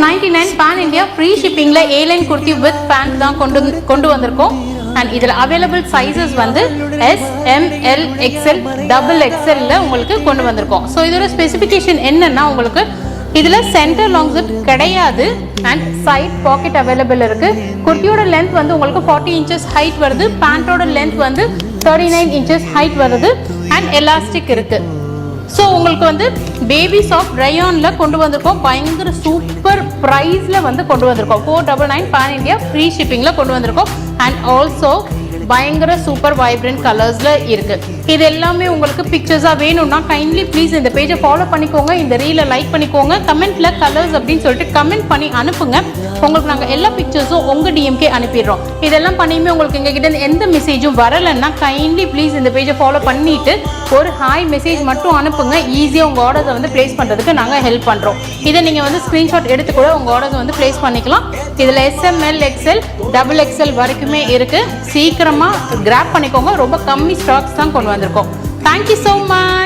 $299 pan India free shipping la A-line kurti with pant தான் கொண்டு வந்திருக்கோம். And இதுல available sizes வந்து S, M, L, XL, XXL ல உங்களுக்கு கொண்டு வந்திருக்கோம். ஸோ இதோட ஸ்பெசிஃபிகேஷன் என்னன்னா உங்களுக்கு இதுல சென்டர் லாங் ஜிப் கிடையாது அண்ட் சைட் பாக்கெட் அவைலபிள் இருக்கு. குர்த்தியோட லென்த் வந்து உங்களுக்கு 40 inches ஹைட் வருது. பேண்டோட லென்த் வந்து 39 inches ஹைட் வருது அண்ட் எலாஸ்டிக் இருக்கு. ஸோ உங்களுக்கு வந்து பேபி சாஃப்ட் ரயான்ல கொண்டு வந்திருக்கோம். பயங்கர சூப்பர் ப்ரைஸ்ல வந்து கொண்டு வந்திருக்கோம். 499 பேன் இந்தியா ஃப்ரீ ஷிப்பிங்ல கொண்டு வந்திருக்கோம். அண்ட் ஆல்சோ பயங்கர சூப்பர் வைப்ரண்ட் கலர்ஸ்ல இருக்கு. இது எல்லாமே உங்களுக்கு பிக்சர்ஸா வேணும்னா கைண்ட்லி ப்ளீஸ் இந்த பேஜை ஃபாலோ பண்ணிக்கோங்க, இந்த ரீலை லைக் பண்ணிக்கோங்க, கமெண்ட்ல கலர்ஸ் அப்படின்னு சொல்லிட்டு கமெண்ட் பண்ணி அனுப்புங்க. உங்களுக்கு நாங்கள் எல்லா பிக்சர்ஸும் உங்க டிஎம்கே அனுப்பிடுறோம். இதெல்லாம் பண்ணியுமே உங்களுக்கு எங்ககிட்ட எந்த மெசேஜும் வரலைன்னா கைண்ட்லி ப்ளீஸ் இந்த பேஜை ஃபாலோ பண்ணிட்டு ஒரு ஹாய் மெசேஜ் மட்டும் அனுப்புங்க. ஈஸியாக உங்கள் ஆர்டர்ஸை வந்து பிளேஸ் பண்ணுறதுக்கு நாங்கள் ஹெல்ப் பண்ணுறோம். இதை நீங்கள் வந்து ஸ்க்ரீன்ஷாட் எடுத்து கூட உங்கள் ஆர்டர்ஸை வந்து பிளேஸ் பண்ணிக்கலாம். இதில் SML, XL, XXL வரைக்குமே இருக்குது. சீக்கிரமாக கிராப் பண்ணிக்கோங்க. ரொம்ப கம்மி ஸ்டாக்ஸ் தான் கொண்டு வந்திருக்கோம். Thank you so much.